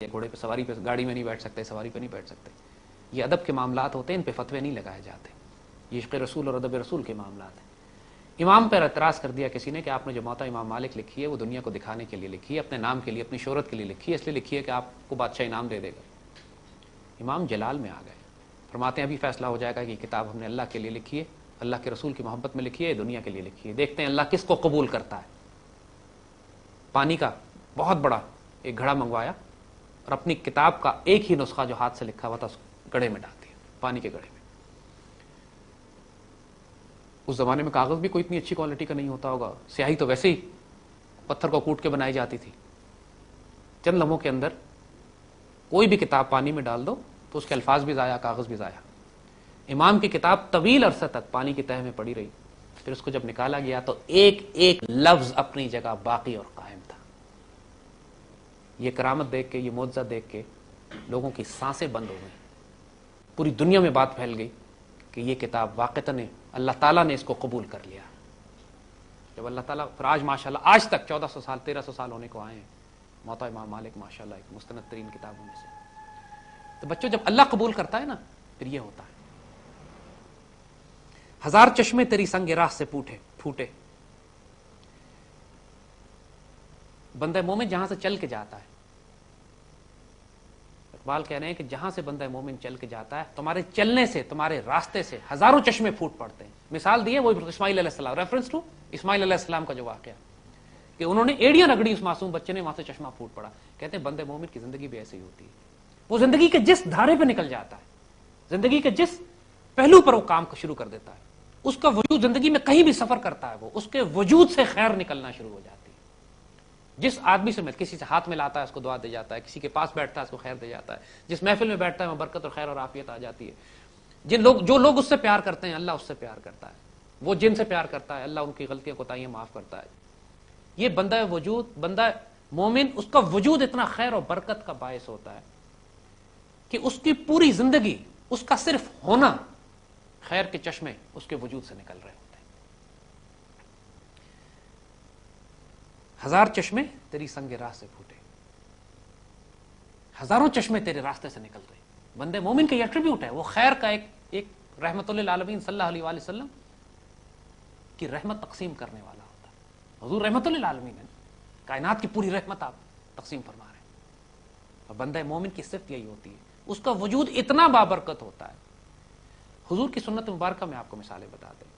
گھوڑے پہ سواری پہ گاڑی میں نہیں بیٹھ سکتے, سواری پہ نہیں بیٹھ سکتے. یہ ادب کے معاملات ہوتے ہیں, ان پہ فتوے نہیں لگائے جاتے. یہ عشق رسول اور ادب رسول کے معاملات ہیں. امام پر اعتراض کر دیا کسی نے کہ آپ نے جو موطا امام مالک لکھی ہے وہ دنیا کو دکھانے کے لیے لکھی ہے, اپنے نام کے لیے, اپنی شہرت کے لیے لکھی ہے, اس لیے لکھی ہے کہ آپ کو بادشاہ انعام دے دے گا. امام جلال میں آ گئے, فرماتے ہیں ابھی فیصلہ ہو جائے گا کہ یہ کتاب ہم نے اللہ کے لیے لکھی ہے, اللہ کے رسول کی محبت میں لکھی ہے, دنیا کے لیے لکھی ہے, دیکھتے ہیں اللہ کس کو قبول کرتا ہے. پانی کا بہت بڑا ایک گھڑا منگوایا اور اپنی کتاب کا ایک ہی نسخہ جو ہاتھ سے لکھا ہوا تھا اس گڑھے میں ڈال دیا, پانی کے گڑھے میں. اس زمانے میں کاغذ بھی کوئی اتنی اچھی کوالٹی کا نہیں ہوتا ہوگا, سیاہی تو ویسے ہی پتھر کو کوٹ کے بنائی جاتی تھی. چند لمحوں کے اندر کوئی بھی کتاب پانی میں ڈال دو تو اس کے الفاظ بھی ضائع, کاغذ بھی ضائع. امام کی کتاب طویل عرصہ تک پانی کی تہ میں پڑی رہی, پھر اس کو جب نکالا گیا تو ایک ایک لفظ اپنی جگہ باقی اور قائم تھا. یہ کرامت دیکھ کے, یہ معجزہ دیکھ کے لوگوں کی سانسیں بند ہو گئیں. پوری دنیا میں بات پھیل گئی کہ یہ کتاب واقعتاً اللہ تعالیٰ نے اس کو قبول کر لیا. جب اللہ تعالیٰ پھر آج ماشاءاللہ آج تک 1400 سال 1300 سال ہونے کو آئے ہیں, موطا امام مالک ماشاءاللہ ایک مستند ترین کتابوں میں سے. تو بچوں جب اللہ قبول کرتا ہے نا پھر یہ ہوتا ہے. ہزار چشمے تیری سنگ راہ سے پھوٹے, بندہ مومن جہاں سے چل کے جاتا ہے, اقبال کہہ رہے ہیں کہ جہاں سے بندہ مومن چل کے جاتا ہے تمہارے چلنے سے, تمہارے راستے سے ہزاروں چشمے پھوٹ پڑتے ہیں. مثال دی ہے وہ اسماعیل علیہ السلام, ریفرنس ٹو اسماعیل علیہ السلام کا جو واقعہ کہ انہوں نے ایڑیاں رگڑی اس معصوم بچے نے, وہاں سے چشمہ پھوٹ پڑا. کہتے ہیں بندے مومن کی زندگی بھی ایسے ہی ہوتی ہے. وہ زندگی کے جس دھارے پہ نکل جاتا ہے, زندگی کے جس پہلو پر وہ کام شروع کر دیتا ہے, اس کا وجود زندگی میں کہیں بھی سفر کرتا ہے, وہ اس کے وجود سے خیر نکلنا شروع ہو جاتی ہے. جس آدمی سے کسی سے ہاتھ ملاتا ہے اس کو دعا دے جاتا ہے, کسی کے پاس بیٹھتا ہے اس کو خیر دے جاتا ہے, جس محفل میں بیٹھتا ہے وہاں برکت اور خیر اور عافیت آ جاتی ہے. جو لوگ اس سے پیار کرتے ہیں اللہ اس سے پیار کرتا ہے, وہ جن سے پیار کرتا ہے اللہ ان کی غلطیاں کوتاہیاں معاف کرتا ہے. یہ بندہ وجود, بندہ مومن, اس کا وجود اتنا خیر اور برکت کا باعث ہوتا ہے کہ اس کی پوری زندگی, اس کا صرف ہونا, خیر کے چشمے اس کے وجود سے نکل رہے ہوتے ہیں. ہزار چشمے تیری سنگ راہ سے پھوٹے, ہزاروں چشمے تیرے راستے سے نکل رہے. بندے مومن کا یہ ایٹریبیوٹ ہے, وہ خیر کا ایک رحمت للعالمین صلی اللہ علیہ وآلہ وسلم کی رحمت تقسیم کرنے والا ہوتا ہے. حضور رحمت للعالمین ہے, کائنات کی پوری رحمت آپ تقسیم فرما رہے ہیں. اور بندہ مومن کی صفت یہی ہوتی ہے, اس کا وجود اتنا بابرکت ہوتا ہے. حضور کی سنت مبارکہ میں آپ کو مثالیں بتا دیں.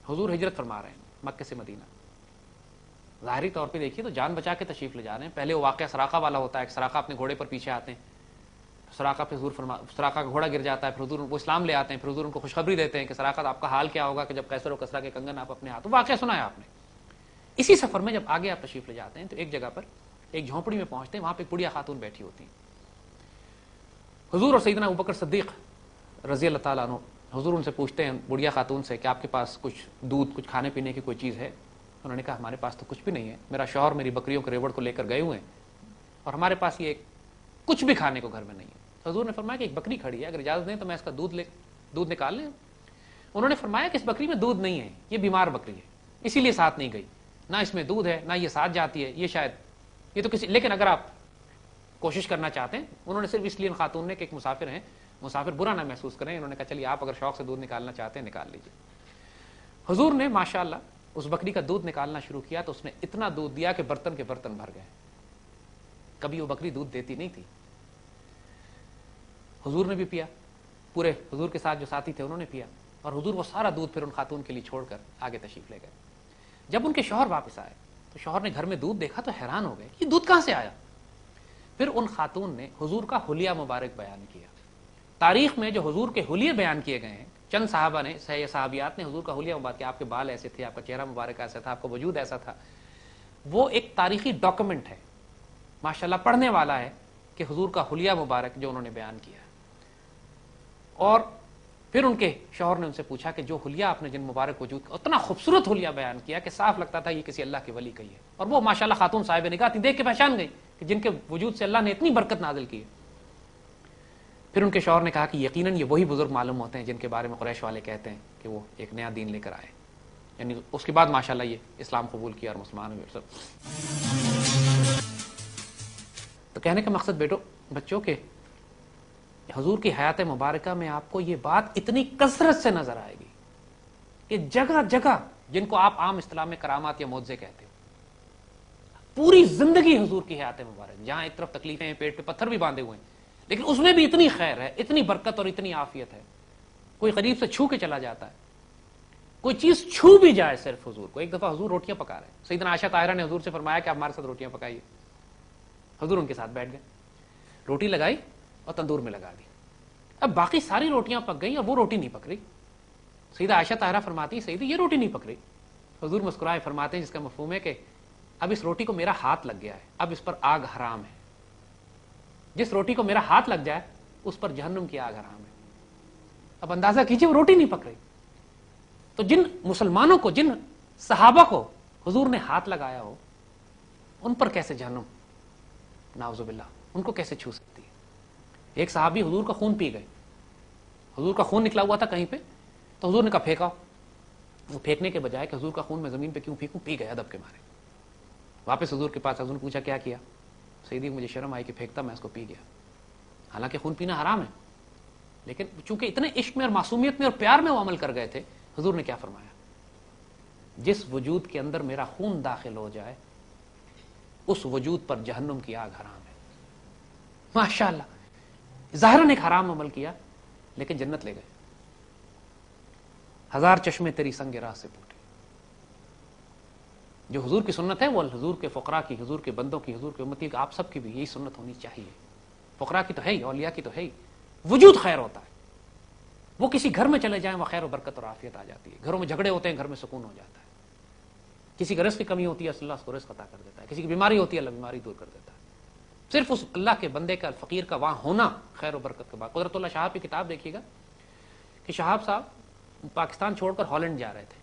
حضور ہجرت فرما رہے ہیں مکہ سے مدینہ, ظاہری طور پہ دیکھیے تو جان بچا کے تشریف لے جا رہے ہیں. پہلے وہ واقعہ سراقہ والا ہوتا ہے, سراقہ اپنے گھوڑے پر پیچھے آتے ہیں, سراقہ پہ حضور سراقہ کا گھوڑا گر جاتا ہے, پھر حضور وہ اسلام لے آتے ہیں, پھر حضور ان کو خوشخبری دیتے ہیں کہ سراقہ آپ کا حال کیا ہوگا کہ جب قیصر و کسریٰ کے کنگن آپ اپنے ہاتھ, واقعہ سنا ہے آپ نے. اسی سفر میں جب آگے آپ تشریف لے جاتے ہیں تو ایک جگہ پر ایک جھونپڑی میں پہنچتے ہیں, وہاں پہ ایک بڑھیا خاتون بیٹھی ہوتی ہیں. حضور اور سیدنا ابوبکر صدیق رضی اللہ تعالیٰ عنہ, حضور ان سے پوچھتے ہیں بڑھیا خاتون سے کہ آپ کے پاس کچھ دودھ, کچھ کھانے پینے کی کوئی چیز ہے؟ انہوں نے کہا ہمارے پاس تو کچھ بھی نہیں ہے, میرا شوہر میری بکریوں کے ریوڑ کو لے کر گئے ہوئے ہیں اور ہمارے پاس یہ کچھ بھی کھانے کو گھر میں نہیں ہے. حضور نے فرمایا کہ ایک بکری کھڑی ہے, اگر اجازت دیں تو میں اس کا دودھ نکال لیں. انہوں نے فرمایا کہ اس بکری میں دودھ نہیں ہے, یہ بیمار بکری ہے, اسی لیے ساتھ نہیں گئی, نہ اس میں دودھ ہے نہ یہ ساتھ جاتی ہے, یہ شاید یہ تو کسی, لیکن اگر آپ کوشش کرنا چاہتے ہیں, انہوں نے صرف اس لیے خاتون نے کہ ایک مسافر ہیں, مسافر برا نہ محسوس کریں, انہوں نے کہا چلیے آپ اگر شوق سے دودھ نکالنا چاہتے ہیں نکال لیجیے. حضور نے ماشاءاللہ اس بکری کا دودھ نکالنا شروع کیا تو اس نے اتنا دودھ دیا کہ برتن کے برتن بھر گئے. کبھی وہ بکری دودھ دیتی نہیں تھی. حضور نے بھی پیا, پورے حضور کے ساتھ جو ساتھی تھے انہوں نے پیا, اور حضور وہ سارا دودھ پھر ان خاتون کے لیے چھوڑ کر آگے تشریف لے گئے. جب ان کے شوہر واپس آئے تو شوہر نے گھر میں دودھ دیکھا تو حیران ہو گئے, یہ دودھ کہاں سے آیا؟ پھر ان خاتون نے حضور کا حلیہ مبارک بیان کیا. تاریخ میں جو حضور کے حلیے بیان کیے گئے ہیں, چند صحابہ نے, صحابیات نے حضور کا حلیہ مبارک کیا, آپ کے بال ایسے تھے, آپ کا چہرہ مبارک ایسا تھا, آپ کا وجود ایسا تھا. وہ ایک تاریخی ڈاکومنٹ ہے, ماشاءاللہ پڑھنے والا ہے کہ حضور کا حلیہ مبارک جو انہوں نے بیان کیا. اور پھر ان کے شوہر نے ان سے پوچھا کہ جو حلیہ آپ نے جن مبارک وجود کا, اتنا خوبصورت حلیہ بیان کیا کہ صاف لگتا تھا یہ کسی اللہ کے ولی کا ہی ہے. اور وہ ماشاءاللہ خاتون صاحب نگاہ تھی, دیکھ کے پہچان گئی کہ جن کے وجود سے اللہ نے اتنی برکت نازل کی ہے. پھر ان کے شوہر نے کہا کہ یقیناً یہ وہی بزرگ معلوم ہوتے ہیں جن کے بارے میں قریش والے کہتے ہیں کہ وہ ایک نیا دین لے کر آئے. یعنی اس کے بعد ماشاءاللہ یہ اسلام قبول کیا اور مسلمان ہوئے. تو کہنے کا مقصد بچوں کے حضور کی حیات مبارکہ میں آپ کو یہ بات اتنی کثرت سے نظر آئے گی کہ جگہ جگہ جن کو آپ عام اصطلاح میں کرامات یا معجزے کہتے ہو، پوری زندگی حضور کی حیات مبارک، جہاں ایک طرف تکلیفیں ہیں، پیٹ پہ پتھر بھی باندھے ہوئے ہیں، لیکن اس میں بھی اتنی خیر ہے، اتنی برکت اور اتنی عافیت ہے، کوئی قریب سے چھو کے چلا جاتا ہے، کوئی چیز چھو بھی جائے صرف حضور کو۔ ایک دفعہ حضور روٹیاں پکا رہے ہیں، سیدنا عائشہ طاہرہ نے حضور سے فرمایا کہ آپ ہمارے ساتھ روٹیاں پکائیے، حضور ان کے ساتھ بیٹھ گئے، روٹی لگائی اور تندور میں لگا دی۔ اب باقی ساری روٹیاں پک گئی اور وہ روٹی نہیں پک رہی۔ سیدہ عائشہ طاہرہ فرماتی سیدی یہ روٹی نہیں پک رہی۔ حضور مسکرائے فرماتے ہیں جس کا مفہوم ہے کہ اب اس روٹی کو میرا ہاتھ لگ گیا ہے، اب اس پر آگ حرام ہے۔ جس روٹی کو میرا ہاتھ لگ جائے اس پر جہنم کی آگ حرام ہے۔ اب اندازہ کیجئے وہ روٹی نہیں پک رہی۔ تو جن مسلمانوں کو، جن صحابہ کو حضور نے ہاتھ لگایا ہو، ان پر کیسے جہنم نعوذ باللہ، ان کو کیسے چھو سکتی ہے؟ ایک صحابی حضور کا خون پی گئے، حضور کا خون نکلا ہوا تھا کہیں پہ، تو حضور نے کہا پھینکا۔ وہ پھینکنے کے بجائے کہ حضور کا خون میں زمین پہ کیوں پھینکوں، پی گئے ادب کے مارے۔ واپس حضور کے پاس، حضور نے پوچھا کیا کیا؟ سیدی مجھے شرم آئی کہ پھینکتا، میں اس کو پی گیا۔ حالانکہ خون پینا حرام ہے، لیکن چونکہ اتنے عشق میں اور معصومیت میں اور پیار میں وہ عمل کر گئے تھے، حضور نے کیا فرمایا؟ جس وجود کے اندر میرا خون داخل ہو جائے اس وجود پر جہنم کی آگ حرام ہے۔ ماشاءاللہ، ظاہراً ایک حرام عمل کیا لیکن جنت لے گئے۔ ہزار چشمے تیری سنگ راہ سے پھوٹے۔ جو حضور کی سنت ہے وہ حضور کے فقراء کی، حضور کے بندوں کی، حضور کے امتی کی، آپ سب کی بھی یہی سنت ہونی چاہیے۔ فقراء کی تو ہے ہی، اولیاء کی تو ہے ہی۔ وجود خیر ہوتا ہے، وہ کسی گھر میں چلے جائیں وہ خیر و برکت اور عافیت آ جاتی ہے۔ گھروں میں جھگڑے ہوتے ہیں، گھر میں سکون ہو جاتا ہے۔ کسی کا رزق کی کمی ہوتی ہے، اللہ اس کو رزق عطا کر دیتا ہے۔ کسی کی بیماری ہوتی ہے، اللہ بیماری دور کر دیتا ہے۔ صرف اس اللہ کے بندے کا، فقیر کا وہاں ہونا خیر و برکت کا بات۔ قدرت اللہ شہاب کی کتاب دیکھیے گا کہ شہاب صاحب پاکستان چھوڑ کر ہالینڈ جا رہے تھے،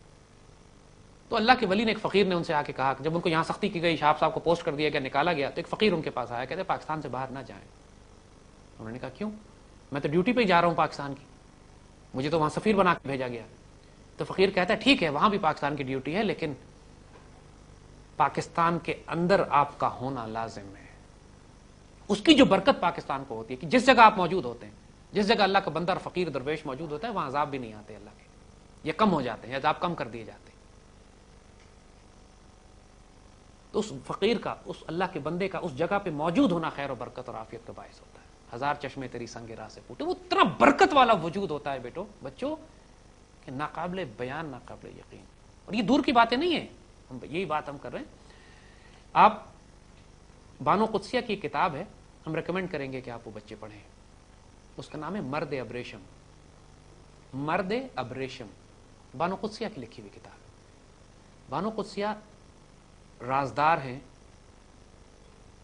تو اللہ کے ولی نے، ایک فقیر نے ان سے آ کے کہا کہ جب ان کو یہاں سختی کی گئی، شہاب صاحب کو پوسٹ کر دیا گیا، نکالا گیا، تو ایک فقیر ان کے پاس آیا، کہتے پاکستان سے باہر نہ جائیں۔ انہوں نے کہا کیوں؟ میں تو ڈیوٹی پہ ہی جا رہا ہوں پاکستان کی، مجھے تو وہاں سفیر بنا کے بھیجا گیا۔ تو فقیر کہتا ہے ٹھیک ہے وہاں بھی پاکستان کی ڈیوٹی ہے، لیکن پاکستان کے اندر آپ کا ہونا لازم ہے۔ اس کی جو برکت پاکستان کو ہوتی ہے کہ جس جگہ آپ موجود ہوتے ہیں، جس جگہ اللہ کا بندہ اور فقیر درویش موجود ہوتا ہے، وہاں عذاب بھی نہیں آتے اللہ کے، یہ کم ہو جاتے ہیں، عذاب کم کر دیے جاتے ہیں۔ تو اس فقیر کا، اس اللہ کے بندے کا اس جگہ پہ موجود ہونا خیر و برکت اور عافیت کا باعث ہوتا ہے۔ ہزار چشمے تیری سنگ راہ سے پھوٹے، وہ اتنا برکت والا وجود ہوتا ہے بچوں کہ ناقابل بیان، ناقابل یقین۔ اور یہ دور کی باتیں نہیں ہیں، یہی بات ہم کر رہے ہیں۔ آپ بانو قدسیہ کی کتاب ہے، ہم ریکمینڈ کریں گے کہ آپ وہ بچے پڑھیں، اس کا نام ہے مرد ابریشم۔ مرد ابریشم بانو قدسیہ کی لکھی ہوئی کتاب ہے۔ بانو قدسیہ رازدار ہیں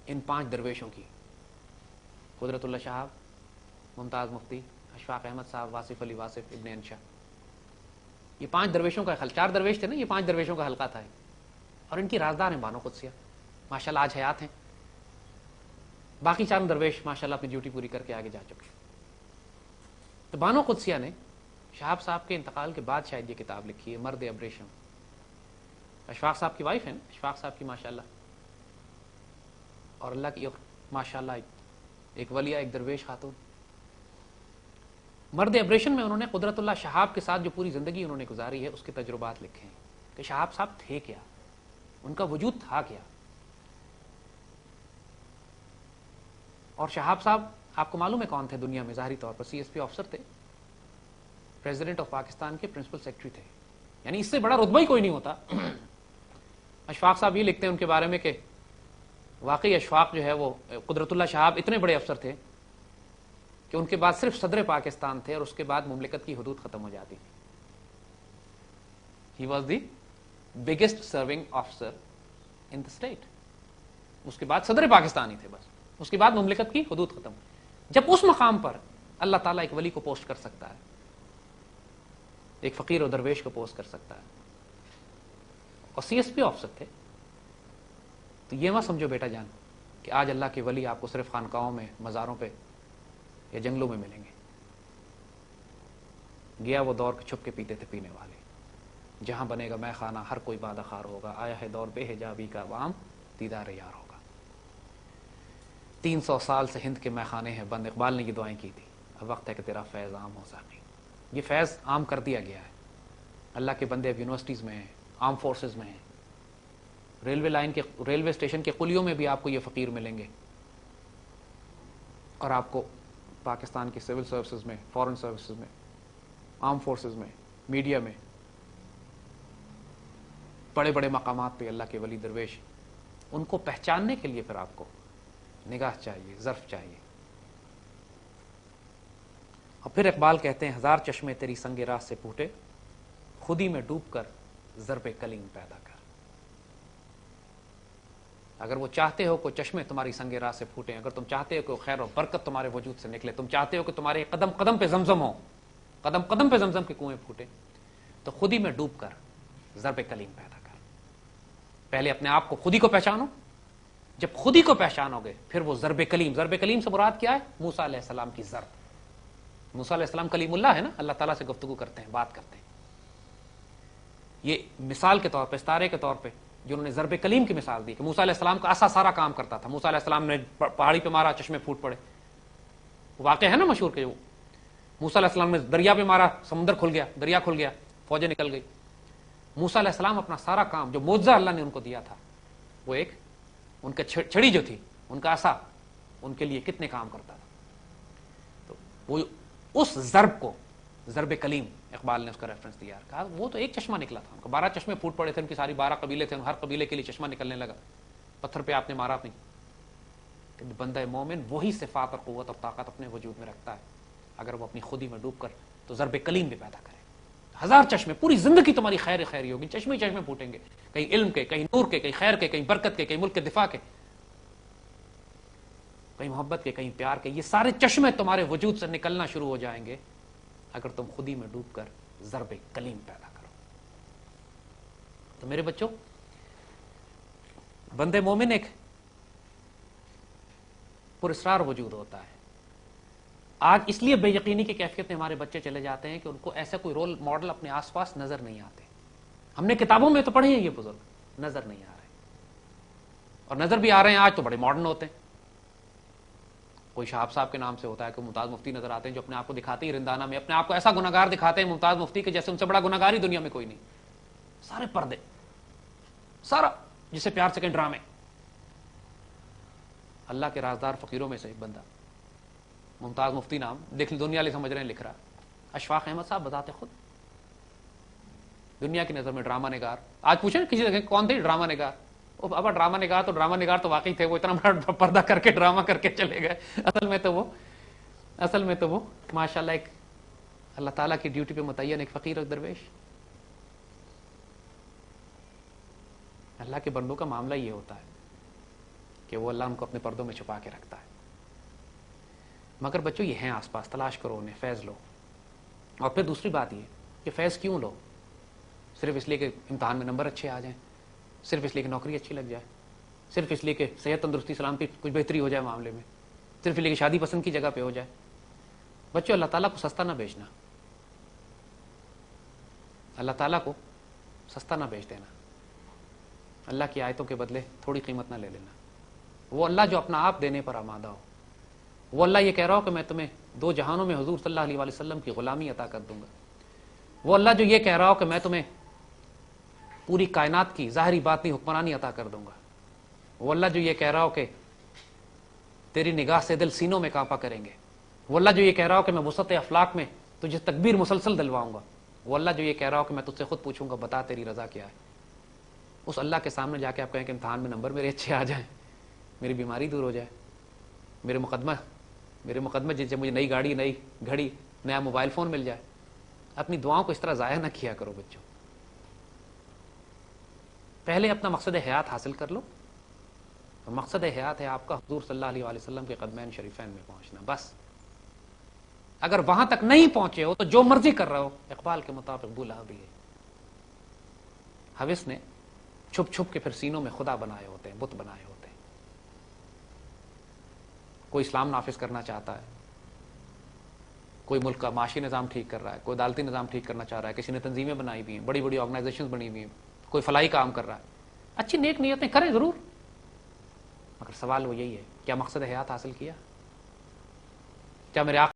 ان 5 درویشوں کی، قدرت اللہ شہاب، ممتاز مفتی، اشفاق احمد صاحب، واصف علی واصف، ابن انشا۔ یہ 5 درویشوں کا 4 درویش تھے نا، یہ 5 درویشوں کا حلقہ تھا، اور ان کی رازدار ہیں بانو قدسیہ، ماشاءاللہ آج حیات ہیں۔ باقی 4 درویش ماشاءاللہ اپنی ڈیوٹی پوری کر کے آگے جا چکے۔ تو بانو قدسیہ نے شہاب صاحب کے انتقال کے بعد شاید یہ کتاب لکھی ہے، مرد ابریشم۔ اشفاق صاحب کی وائف ہیں نا، اشفاق صاحب کی ماشاءاللہ، اور اللہ کی ماشاءاللہ ایک ولیہ، ایک درویش خاتون۔ مرد ابریشن میں انہوں نے قدرت اللہ شہاب کے ساتھ جو پوری زندگی انہوں نے گزاری ہے اس کے تجربات لکھے ہیں کہ شہاب صاحب تھے کیا، ان کا وجود تھا کیا۔ اور شہاب صاحب آپ کو معلوم ہے کون تھے دنیا میں؟ ظاہری طور پر سی ایس پی آفیسر تھے، پریزیڈنٹ آف پاکستان کے پرنسپل سیکرٹری تھے، یعنی اس سے بڑا رتبہ ہی کوئی نہیں ہوتا۔ اشفاق صاحب یہ لکھتے ہیں ان کے بارے میں کہ واقعی اشفاق جو ہے وہ، قدرت اللہ شہاب اتنے بڑے افسر تھے کہ ان کے بعد صرف صدر پاکستان تھے، اور اس کے بعد مملکت کی حدود ختم ہو جاتی تھی۔ He was the biggest serving officer in the state. اس کے بعد صدر پاکستان ہی تھے بس، اس کے بعد مملکت کی حدود ختم۔ جب اس مقام پر اللہ تعالیٰ ایک ولی کو پوسٹ کر سکتا ہے، ایک فقیر و درویش کو پوسٹ کر سکتا ہے، اور سی ایس پی آفیسر تھے، تو یہ مت سمجھو بیٹا جان کہ آج اللہ کے ولی آپ کو صرف خانقاہوں میں، مزاروں پہ یا جنگلوں میں ملیں گے۔ گیا وہ دور کہ چھپ کے پیتے تھے پینے والے، جہاں بنے گا میں خانہ ہر کوئی بادہ خار ہوگا، آیا ہے دور بے حجابی کا عوام دیدار یار ہوگا۔ 300 سال سے ہند کے میخانے ہیں بند. اقبال نے یہ دعائیں کی تھی. اب وقت ہے کہ تیرا فیض عام ہو ساقی. یہ فیض عام کر دیا گیا ہے. اللہ کے بندے اب یونیورسٹیز میں ہیں, آرم فورسز میں ہیں, ریلوے لائن کے, ریلوے اسٹیشن کے قلیوں میں بھی آپ کو یہ فقیر ملیں گے, اور آپ کو پاکستان کی سول سروسز میں, فورن سروسز میں, آرم فورسز میں, میڈیا میں, بڑے بڑے مقامات پہ اللہ کے ولی درویش. ان کو پہچاننے کے لیے پھر آپ کو نگاہ چاہیے, ظرف چاہیے. اور پھر اقبال کہتے ہیں 1000 چشمے تیری سنگ راہ سے پھوٹے, خودی میں ڈوب کر ضرب کلیم پیدا کر. اگر وہ چاہتے ہو کہ چشمے تمہاری سنگ راہ سے پھوٹیں, اگر تم چاہتے ہو کہ خیر و برکت تمہارے وجود سے نکلے, تم چاہتے ہو کہ تمہارے قدم قدم پہ زمزم ہو, قدم قدم پہ زمزم کے کنویں پھوٹے, تو خودی میں ڈوب کر ضرب کلیم پیدا کر. پہلے اپنے آپ کو, خودی کو پہچانو. جب خودی کو پہچانو گے پھر وہ ضرب کلیم, ضرب کلیم سے مراد کیا ہے؟ موسیٰ علیہ السلام کی ضرب. موسیٰ علیہ السلام کلیم اللہ ہے نا, اللہ تعالیٰ سے گفتگو کرتے ہیں, بات کرتے ہیں. یہ مثال کے طور پہ, استعارے کے طور پہ جنہوں نے ضرب کلیم کی مثال دی کہ موسیٰ علیہ السلام کا عصا سارا کام کرتا تھا. موسیٰ علیہ السلام نے پہاڑی پہ مارا, چشمے پھوٹ پڑے. واقعہ ہے نا مشہور کہ موسیٰ علیہ السلام نے دریا پہ مارا, سمندر کھل گیا, دریا کھل گیا, فوجیں نکل گئی. موسیٰ علیہ السلام اپنا سارا کام جو معجزہ اللہ نے ان کو دیا تھا, وہ ایک ان کا چھڑی جو تھی, ان کا عصا, ان کے لیے کتنے کام کرتا تھا. تو وہ اس ضرب کو ضرب کلیم اقبال نے اس کا ریفرنس دیا, کہا وہ تو ایک چشمہ نکلا تھا, ان کا 12 چشمے پھوٹ پڑے تھے, ان کی ساری 12 قبیلے تھے, ہر قبیلے کے لیے چشمہ نکلنے لگا. پتھر پہ آپ نے مارا نہیں. کہ بندہ مومن وہی صفات اور قوت اور طاقت اپنے وجود میں رکھتا ہے اگر وہ اپنی خودی میں ڈوب کر تو ضرب کلیم بھی پیدا کرے. 1000 چشمے, پوری زندگی تمہاری خیر خیری ہوگی, چشمے چشمے پھوٹیں گے, کہیں علم کے, کہیں نور کے, کہیں خیر کے, کہیں برکت کے, کہیں ملک کے دفاع کے, کہیں محبت کے, کہیں پیار کے. یہ سارے چشمے تمہارے وجود سے نکلنا شروع ہو جائیں گے اگر تم خودی میں ڈوب کر ضرب کلیم پیدا کرو. تو میرے بچوں, بندے مومن ایک پراسرار وجود ہوتا ہے. آج اس لیے بے یقینی کی کیفیت میں ہمارے بچے چلے جاتے ہیں کہ ان کو ایسا کوئی رول ماڈل اپنے آس پاس نظر نہیں آتے. ہم نے کتابوں میں تو پڑھے ہیں یہ بزرگ, نظر نہیں آ رہے, اور نظر بھی آ رہے ہیں آج تو بڑے ماڈرن ہوتے ہیں. کوئی شہاب صاحب کے نام سے ہوتا ہے, کوئی ممتاز مفتی نظر آتے ہیں جو اپنے آپ کو دکھاتے ہی رندانہ میں اپنے آپ کو ایسا گناہگار دکھاتے ہیں ممتاز مفتی کے جیسے ان سے بڑا گناہگار ہی دنیا میں کوئی نہیں. سارے پردے, سارا جسے پیار سے کہیں ڈرامے. اللہ کے رازدار فقیروں میں سے ایک بندہ, ممتاز مفتی نام, دیکھ دنیا والے سمجھ رہے ہیں, لکھ رہا اشفاق احمد صاحب بذات خود دنیا کی نظر میں ڈرامہ نگار. آج پوچھیں کسی جگہ کون تھے ڈرامہ نگار, اب ڈرامہ نگار تو ڈرامہ نگار تو واقعی تھے, وہ اتنا بڑا پردہ کر کے ڈرامہ کر کے چلے گئے. اصل میں تو وہ ماشاءاللہ ایک اللہ تعالیٰ کی ڈیوٹی پہ متعین ایک فقیر اور درویش. اللہ کے بندوں کا معاملہ یہ ہوتا ہے کہ وہ اللہ ان کو اپنے پردوں میں چھپا کے رکھتا ہے. مگر بچوں یہ ہیں آس پاس, تلاش کرو انہیں, فیض لو. اور پھر دوسری بات یہ کہ فیض کیوں لو؟ صرف اس لیے کہ امتحان میں نمبر اچھے آ جائیں, صرف اس لیے کہ نوکری اچھی لگ جائے, صرف اس لیے کہ صحت تندرستی سلامتی کچھ بہتری ہو جائے معاملے میں, صرف اس لیے کہ شادی پسند کی جگہ پہ ہو جائے. بچوں اللہ تعالیٰ کو سستا نہ بیچنا, اللہ تعالیٰ کو سستا نہ بیچ دینا, اللہ کی آیتوں کے بدلے تھوڑی قیمت نہ لے لینا. وہ اللہ جو اپنا آپ دینے پر آمادہ ہو, وہ اللہ یہ کہہ رہا ہو کہ میں تمہیں 2 جہانوں میں حضور صلی اللہ علیہ وسلم کی غلامی عطا کر دوں گا. وہ اللہ جو یہ کہہ رہا ہو کہ میں تمہیں پوری کائنات کی ظاہری باطنی حکمرانی عطا کر دوں گا. وہ اللہ جو یہ کہہ رہا ہو کہ تیری نگاہ سے دل سینوں میں کانپا کریں گے. وہ اللہ جو یہ کہہ رہا ہو کہ میں وسعت افلاق میں تجھے تکبیر مسلسل دلواؤں گا. وہ اللہ جو یہ کہہ رہا ہو کہ میں تجھ سے خود پوچھوں گا بتا تیری رضا کیا ہے. اس اللہ کے سامنے جا کے آپ کہیں کہ امتحان میں نمبر میرے اچھے آ جائیں, میری بیماری دور ہو جائے, میرے مقدمہ جیسے مجھے نئی گاڑی, نئی گھڑی, نیا موبائل فون مل جائے. اپنی دعاؤں کو اس طرح ضائع نہ کیا کرو بچوں. پہلے اپنا مقصد حیات حاصل کر لو, اور مقصد حیات ہے آپ کا حضور صلی اللہ علیہ وسلم کے قدمین شریفین میں پہنچنا. بس اگر وہاں تک نہیں پہنچے ہو تو جو مرضی کر رہے ہو, اقبال کے مطابق بولا بھی ہے, حوث نے چھپ چھپ کے پھر سینوں میں خدا بنائے ہوتے ہیں, بت بنائے ہوتے ہیں. کوئی اسلام نافذ کرنا چاہتا ہے, کوئی ملک کا معاشی نظام ٹھیک کر رہا ہے, کوئی عدالتی نظام ٹھیک کرنا چاہ رہا ہے, کسی نے تنظیمیں بنائی ہوئی ہیں, بڑی بڑی آرگنائزیشنز بنی ہوئی ہیں, کوئی فلاحی کام کر رہا ہے. اچھی نیک نیتیں کریں ضرور, مگر سوال وہ یہی ہے، کیا مقصد حیات حاصل کیا؟ کیا میرے